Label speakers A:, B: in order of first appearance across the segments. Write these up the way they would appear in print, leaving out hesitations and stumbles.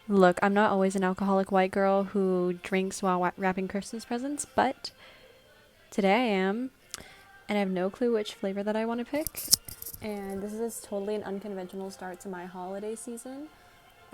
A: Look, I'm not always an alcoholic white girl who drinks while wrapping Christmas presents, but today I am, and I have no clue which flavor that I want to pick. And this is totally an unconventional start to my holiday season.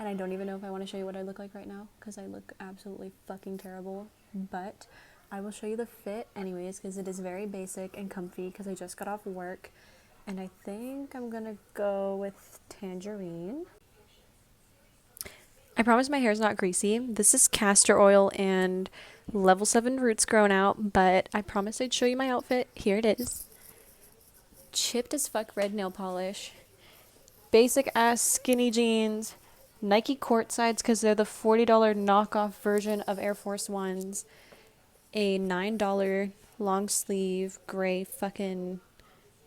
A: And I don't even know if I want to show you what I look like right now because I look absolutely fucking terrible. But I will show you the fit anyways because it is very basic and comfy because I just got off work. And I think I'm gonna go with tangerine. I promise my hair is not greasy. This is castor oil and level 7 roots grown out, but I promised I'd show you my outfit. Here it is. Chipped as fuck red nail polish, basic ass skinny jeans, Nike court sides because they're the $40 knockoff version of Air Force Ones, a $9 long sleeve gray fucking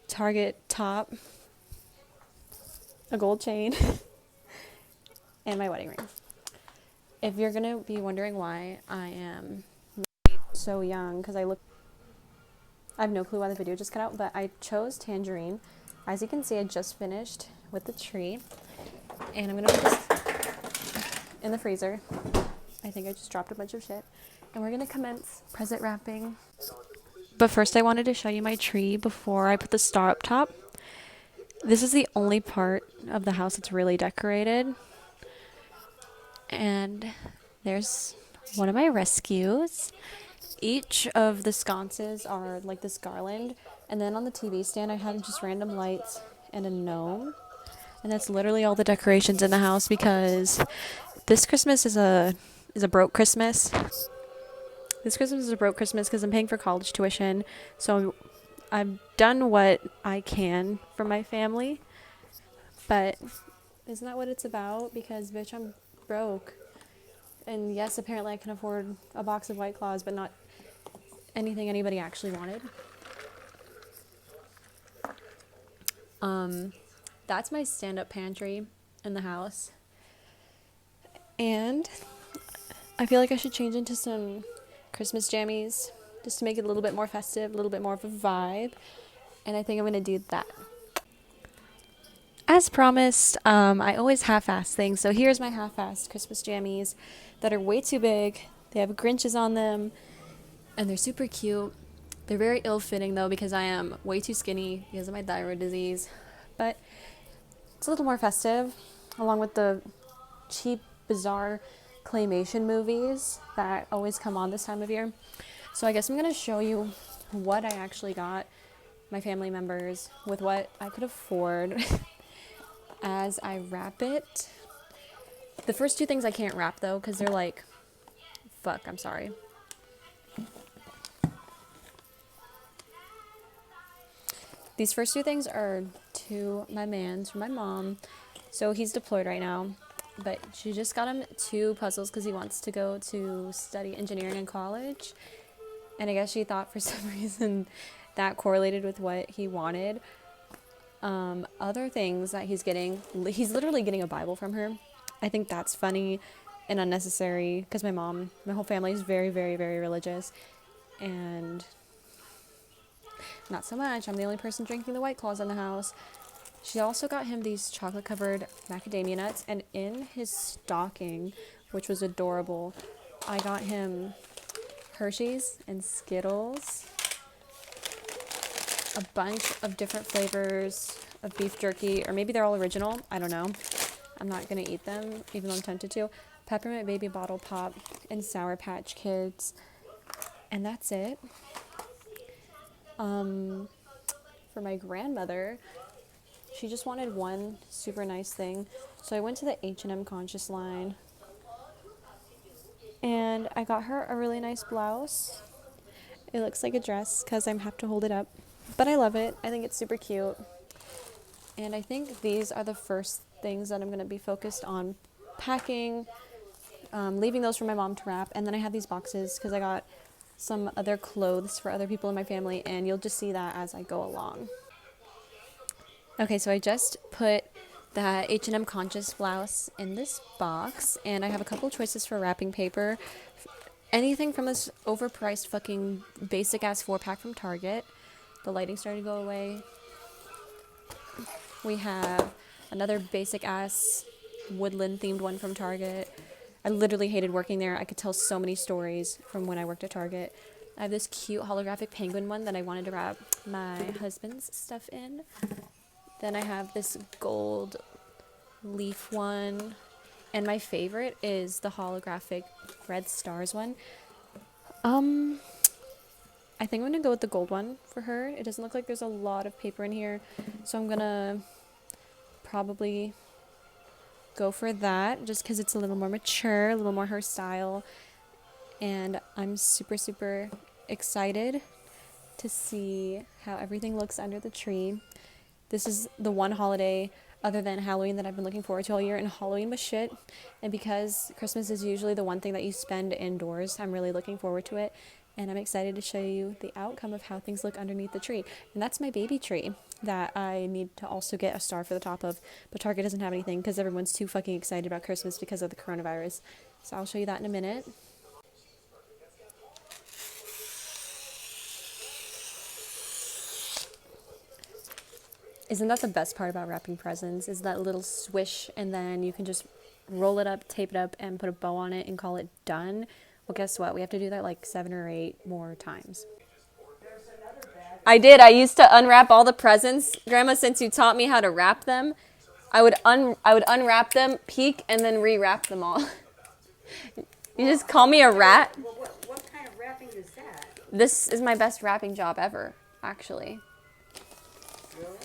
A: Target top, a gold chain, and my wedding ring. If you're gonna be wondering why I am so young, because I have no clue why the video just cut out, but I chose tangerine. As you can see, I just finished with the tree, and I'm gonna put this in the freezer. I think I just dropped a bunch of shit, and we're gonna commence present wrapping. But first, I wanted to show you my tree before I put the star up top. This is the only part of the house that's really decorated, and there's one of my rescues. Each of the sconces are like this garland, and then on the TV stand I have just random lights and a gnome, and that's literally all the decorations in the house because this Christmas is a broke Christmas. This Christmas is a broke Christmas because I'm paying for college tuition, so I've done what I can for my family, but isn't that what it's about? Because bitch, I'm broke. And yes, apparently I can afford a box of White Claws, but not anything anybody actually wanted. That's my stand-up pantry in the house. And I feel like I should change into some Christmas jammies just to make it a little bit more festive, a little bit more of a vibe. And I think I'm going to do that. As promised, I always half-ass things. So here's my half-assed Christmas jammies that are way too big. They have Grinches on them, and they're super cute. They're very ill-fitting, though, because I am way too skinny because of my thyroid disease. But it's a little more festive, along with the cheap, bizarre claymation movies that always come on this time of year. So I guess I'm going to show you what I actually got my family members with what I could afford as I wrap it. The first two things I can't wrap, though, because they're like, fuck, I'm sorry. These first two things are to my mans from my mom. So he's deployed right now, but she just got him two puzzles because he wants to go to study engineering in college. And I guess she thought for some reason that correlated with what he wanted. Other things that he's literally getting a Bible from her. I think that's funny and unnecessary because my whole family is very, very, very religious. And not so much. I'm the only person drinking the White Claws in the house. She also got him these chocolate-covered macadamia nuts, and in his stocking, which was adorable, I got him Hershey's and Skittles, a bunch of different flavors of beef jerky, or maybe they're all original. I don't know. I'm not going to eat them, even though I'm tempted to. Peppermint Baby Bottle Pop and Sour Patch Kids. And that's it. For my grandmother, she just wanted one super nice thing. So I went to the H&M Conscious line. And I got her a really nice blouse. It looks like a dress because I have to hold it up. But I love it. I think it's super cute. And I think these are the first things that I'm going to be focused on packing, leaving those for my mom to wrap. And then I have these boxes because I got some other clothes for other people in my family, and you'll just see that as I go along. Okay, so I just put that H&M Conscious blouse in this box, and I have a couple choices for wrapping paper. Anything from this overpriced fucking basic ass 4-pack from Target. The lighting started to go away. We have another basic ass woodland themed one from Target. I literally hated working there. I could tell so many stories from when I worked at Target. I have this cute holographic penguin one that I wanted to wrap my husband's stuff in. Then I have this gold leaf one. And my favorite is the holographic red stars one. I think I'm going to go with the gold one for her. It doesn't look like there's a lot of paper in here. So I'm going to probably go for that just because it's a little more mature, a little more her style. And I'm super, super excited to see how everything looks under the tree. This is the one holiday other than Halloween that I've been looking forward to all year, and Halloween was shit. And because Christmas is usually the one thing that you spend indoors, I'm really looking forward to it. And I'm excited to show you the outcome of how things look underneath the tree. And that's my baby tree that I need to also get a star for the top of. But Target doesn't have anything because everyone's too fucking excited about Christmas because of the coronavirus. So I'll show you that in a minute. Isn't that the best part about wrapping presents? Is that little swish, and then you can just roll it up, tape it up, and put a bow on it and call it done. Well, guess what? We have to do that like 7 or 8 more times. I did. I used to unwrap all the presents. Grandma, since you taught me how to wrap them, I would unwrap them, peek, and then rewrap them all. You just call me a rat?
B: What kind of wrapping is that?
A: This is my best wrapping job ever, actually.
B: Really?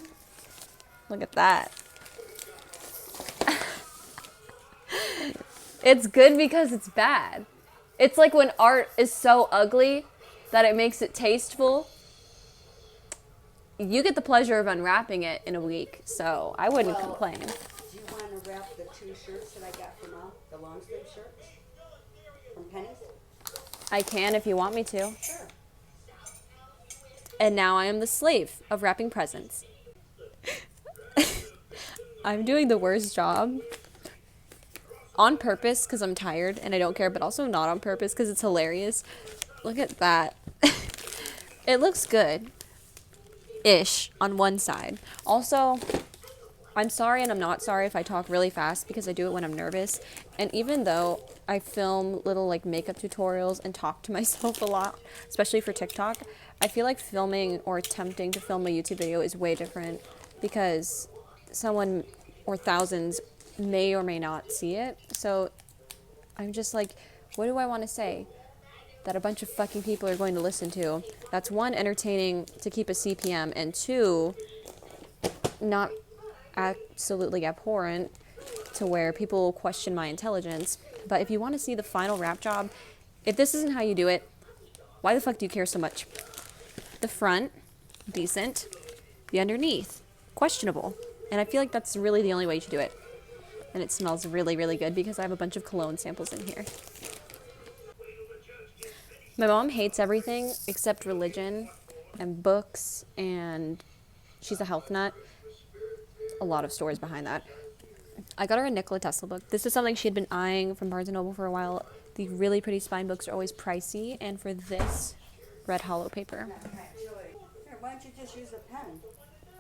A: Look at that. It's good because it's bad. It's like when art is so ugly that it makes it tasteful. You get the pleasure of unwrapping it in a week, so I wouldn't complain.
B: Do you want to wrap the 2 shirts that I got from the long sleeve shirts from Penny's?
A: I can if you want me to.
B: Sure.
A: And now I am the slave of wrapping presents. I'm doing the worst job. On purpose because I'm tired and I don't care, but also not on purpose because it's hilarious. Look at that. It looks good-ish on one side. Also, I'm sorry and I'm not sorry if I talk really fast because I do it when I'm nervous. And even though I film little like makeup tutorials and talk to myself a lot, especially for TikTok, I feel like filming or attempting to film a YouTube video is way different because someone or thousands may or may not see it. So I'm just like, what do I want to say that a bunch of fucking people are going to listen to? That's 1, entertaining to keep a CPM, and 2, not absolutely abhorrent to where people will question my intelligence. But if you want to see the final wrap job, if this isn't how you do it, why the fuck do you care so much? The front, decent. The underneath, questionable. And I feel like that's really the only way you should do it. And it smells really, really good because I have a bunch of cologne samples in here. My mom hates everything except religion and books, and she's a health nut. A lot of stories behind that. I got her a Nikola Tesla book. This is something she had been eyeing from Barnes & Noble for a while. The really pretty spine books are always pricey, and for this, red hollow paper.
B: Here, why don't you just use a pen?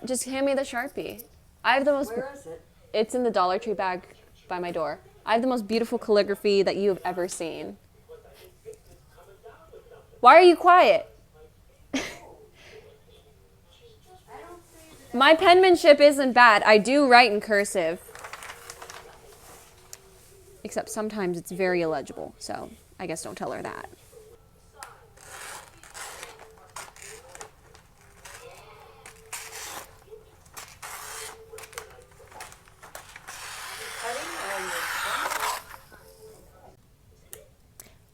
A: Just hand me the Sharpie. I have the most...
B: Where is it?
A: It's in the Dollar Tree bag by my door. I have the most beautiful calligraphy that you have ever seen. Why are you quiet? My penmanship isn't bad. I do write in cursive. Except sometimes it's very illegible, so I guess don't tell her that.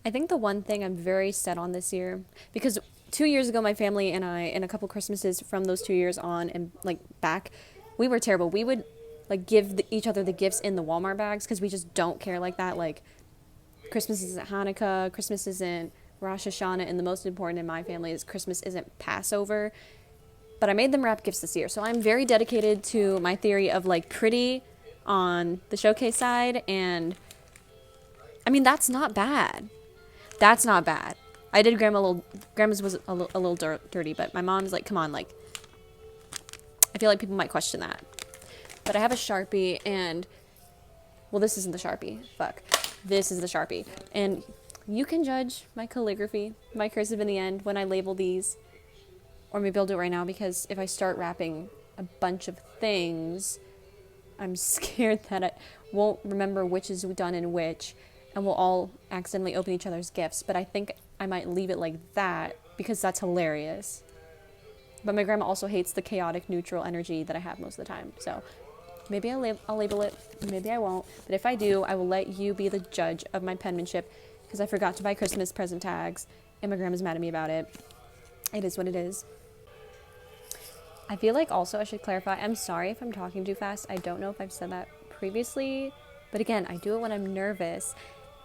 A: I think the one thing I'm very set on this year, because 2 years ago my family and I, and a couple Christmases from those 2 years on and like back, we were terrible. We would like give each other the gifts in the Walmart bags because we just don't care like that. Like Christmas isn't Hanukkah, Christmas isn't Rosh Hashanah, and the most important in my family is Christmas isn't Passover. But I made them wrap gifts this year, so I'm very dedicated to my theory of like pretty on the showcase side, and I mean that's not bad. That's not bad. I did Grandma's was a little dirty, but my mom's like, come on, like, I feel like people might question that. But I have a Sharpie and, well, this isn't the Sharpie, fuck. This is the Sharpie. And you can judge my calligraphy, my cursive in the end when I label these. Or maybe I'll do it right now because if I start wrapping a bunch of things, I'm scared that I won't remember which is done in which and we'll all accidentally open each other's gifts. But I think I might leave it like that because that's hilarious. But my grandma also hates the chaotic neutral energy that I have most of the time. So maybe I'll label it, maybe I won't. But if I do, I will let you be the judge of my penmanship because I forgot to buy Christmas present tags and my grandma's mad at me about it. It is what it is. I feel like also I should clarify, I'm sorry if I'm talking too fast. I don't know if I've said that previously, but again, I do it when I'm nervous.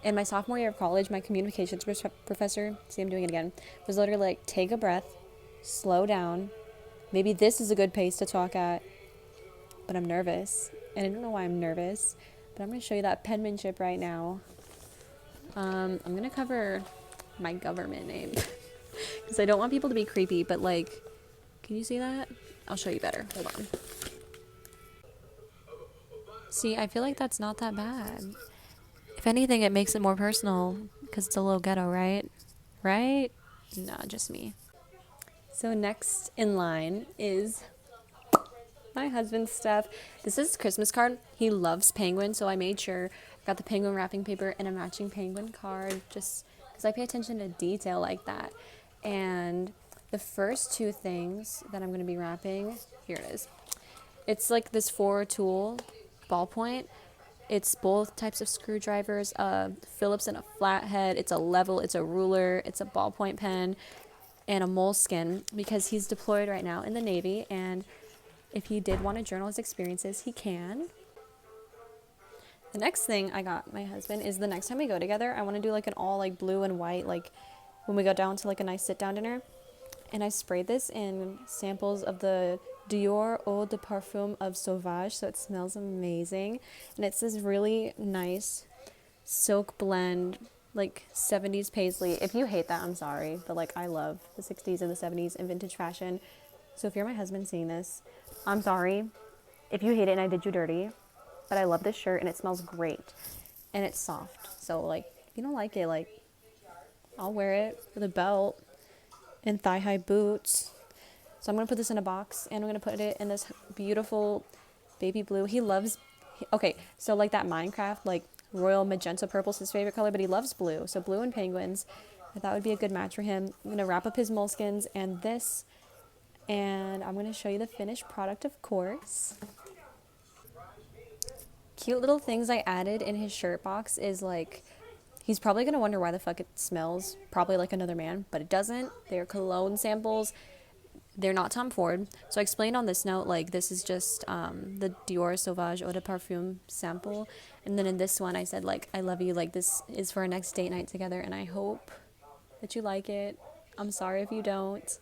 A: In my sophomore year of college, my communications professor, see I'm doing it again, was literally like, take a breath, slow down. Maybe this is a good pace to talk at, but I'm nervous. And I don't know why I'm nervous, but I'm going to show you that penmanship right now. I'm going to cover my government name because I don't want people to be creepy, but like, can you see that? I'll show you better. Hold on. See, I feel like that's not that bad. If anything, it makes it more personal because it's a little ghetto, right? Right? Nah, just me. So next in line is my husband's stuff. This is his Christmas card. He loves penguins, so I made sure I got the penguin wrapping paper and a matching penguin card just because I pay attention to detail like that. And the first two things that I'm going to be wrapping, here it is. It's like this 4-tool ballpoint. It's both types of screwdrivers, Phillips and a flathead. It's a level, it's a ruler, it's a ballpoint pen, and a moleskin because he's deployed right now in the Navy. And if he did want to journal his experiences, he can. The next thing I got my husband is the next time we go together, I want to do like an all like blue and white, like when we go down to like a nice sit down dinner. And I sprayed this in samples of the Dior Eau de Parfum of Sauvage, so it smells amazing. And it's this really nice silk blend, like 70s paisley. If you hate that, I'm sorry, but like I love the 60s and the 70s and vintage fashion. So if you're my husband seeing this, I'm sorry if you hate it and I did you dirty, but I love this shirt and it smells great and it's soft. So like if you don't like it, like I'll wear it with a belt and thigh-high boots. So I'm going to put this in a box and I'm going to put it in this beautiful baby blue. He loves, okay, so like that Minecraft, like royal magenta purple is his favorite color, but he loves blue. So blue and penguins, I thought would be a good match for him. I'm going to wrap up his moleskins and this, and I'm going to show you the finished product, of course. Cute little things I added in his shirt box is like, he's probably going to wonder why the fuck it smells probably like another man, but it doesn't. They're cologne samples. They're not Tom Ford. So I explained on this note, like, this is just the Dior Sauvage Eau de Parfum sample. And then in this one, I said, like, I love you. Like, this is for our next date night together. And I hope that you like it. I'm sorry if you don't.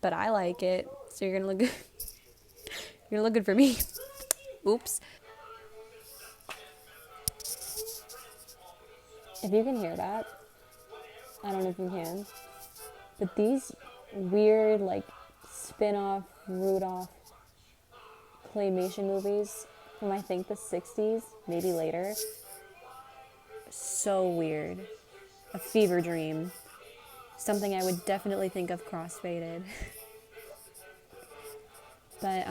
A: But I like it. So you're going to look good. You're going to look good for me. Oops. If you can hear that, I don't know if you can. But these weird, like, spin-off Rudolph claymation movies from I think the 60s, maybe later. So weird. A fever dream. Something I would definitely think of crossfaded. But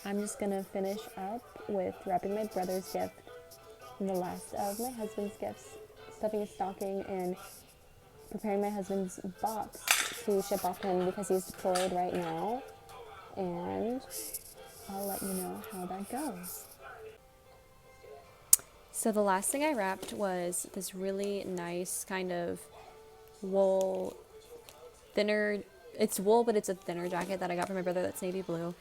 A: I'm just gonna finish up with wrapping my brother's gift and the last of my husband's gifts, stuffing his stocking and preparing my husband's box to ship off him because he's deployed right now, and I'll let you know how that goes. So the last thing I wrapped was this really nice kind of wool, thinner, it's wool but it's a thinner jacket that I got from my brother that's navy blue,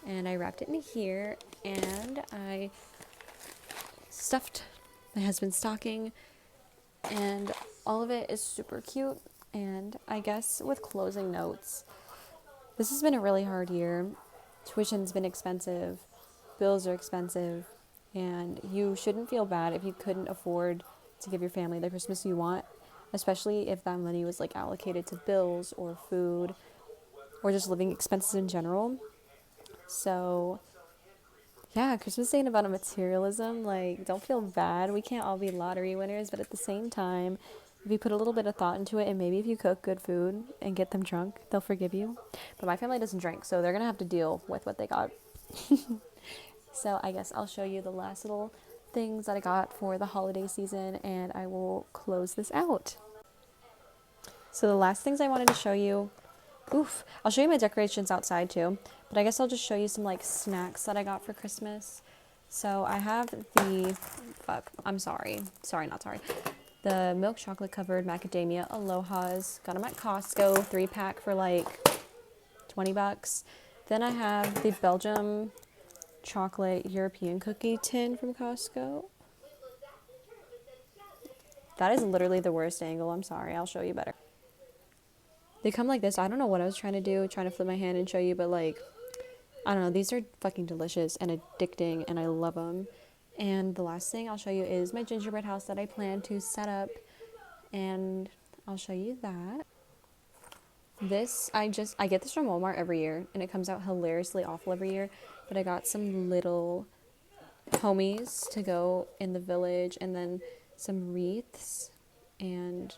A: and I wrapped it in here and I stuffed my husband's stocking, and all of it is super cute. And I guess with closing notes, this has been a really hard year. Tuition's been expensive, bills are expensive, and you shouldn't feel bad if you couldn't afford to give your family the Christmas you want, especially if that money was like allocated to bills or food or just living expenses in general. So Yeah, Christmas ain't about a materialism. Like, don't feel bad. We can't all be lottery winners, but at the same time, if you put a little bit of thought into it, and maybe if you cook good food and get them drunk, they'll forgive you. But my family doesn't drink, so they're gonna have to deal with what they got. So I guess I'll show you the last little things that I got for the holiday season, and I will close this out. So the last things I wanted to show you, oof, I'll show you my decorations outside too, but I guess I'll just show you some like snacks that I got for Christmas. So I have the, not sorry, the milk chocolate covered macadamia Aloha's. Got them at Costco, 3-pack for like 20 bucks. Then I have the Belgium chocolate European cookie tin from Costco. That is literally the worst angle. I'm sorry. I'll show you better. They come like this. I don't know what I was trying to do, trying to flip my hand and show you, but like, I don't know. These are fucking delicious and addicting, and I love them. And the last thing I'll show you is my gingerbread house that I plan to set up, and I'll show you that. This, I get this from Walmart every year, and it comes out hilariously awful every year, but I got some little homies to go in the village, and then some wreaths, and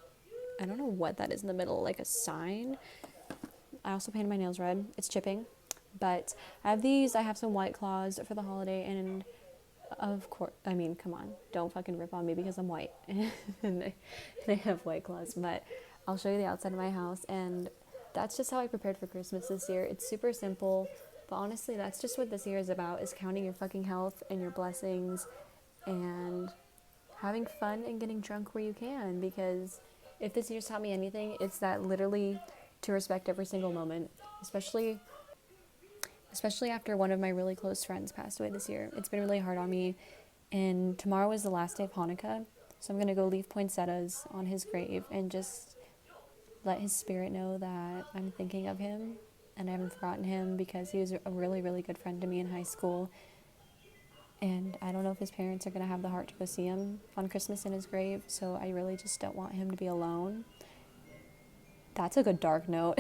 A: I don't know what that is in the middle, like a sign. I also painted my nails red. It's chipping. But I have these. I have some White Claws for the holiday, and of course, I mean, come on. Don't fucking rip on me because I'm white. and they have White Claws. But I'll show you the outside of my house, and that's just how I prepared for Christmas this year. It's super simple, but honestly, that's just what this year is about, is counting your fucking health and your blessings and having fun and getting drunk where you can, because if this year's taught me anything, it's that literally to respect every single moment, especially after one of my really close friends passed away this year. It's been really hard on me, and tomorrow is the last day of Hanukkah, so I'm going to go leave poinsettias on his grave and just let his spirit know that I'm thinking of him and I haven't forgotten him, because he was a really, really good friend to me in high school. And I don't know if his parents are going to have the heart to go see him on Christmas in his grave, so I really just don't want him to be alone. That's a good dark note.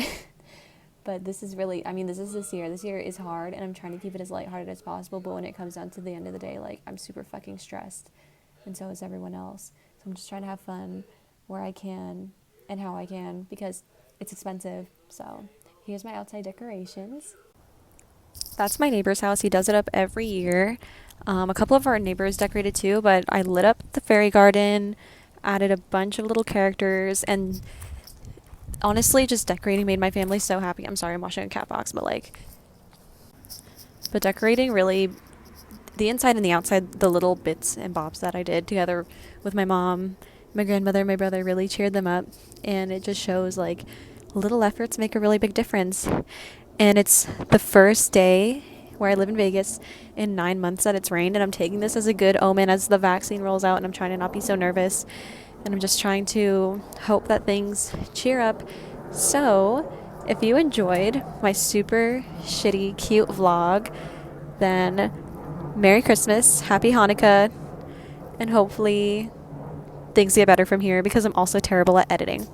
A: But this is really, I mean, this is this year. This year is hard, and I'm trying to keep it as lighthearted as possible, but when it comes down to the end of the day, like, I'm super fucking stressed, and so is everyone else. So I'm just trying to have fun where I can and how I can, because it's expensive. So here's my outside decorations. That's my neighbor's house. He does it up every year. A couple of our neighbors decorated too, but I lit up the fairy garden, added a bunch of little characters, and honestly, just decorating made my family so happy. I'm sorry, I'm washing a cat box, but decorating really, the inside and the outside, the little bits and bobs that I did together with my mom, my grandmother, my brother, really cheered them up, and it just shows like little efforts make a really big difference. And it's the first day where I live in Vegas in 9 months that it's rained, and I'm taking this as a good omen as the vaccine rolls out, and I'm trying to not be so nervous, and I'm just trying to hope that things cheer up. So if you enjoyed my super shitty cute vlog, then Merry Christmas, Happy Hanukkah, and hopefully things get better from here, because I'm also terrible at editing.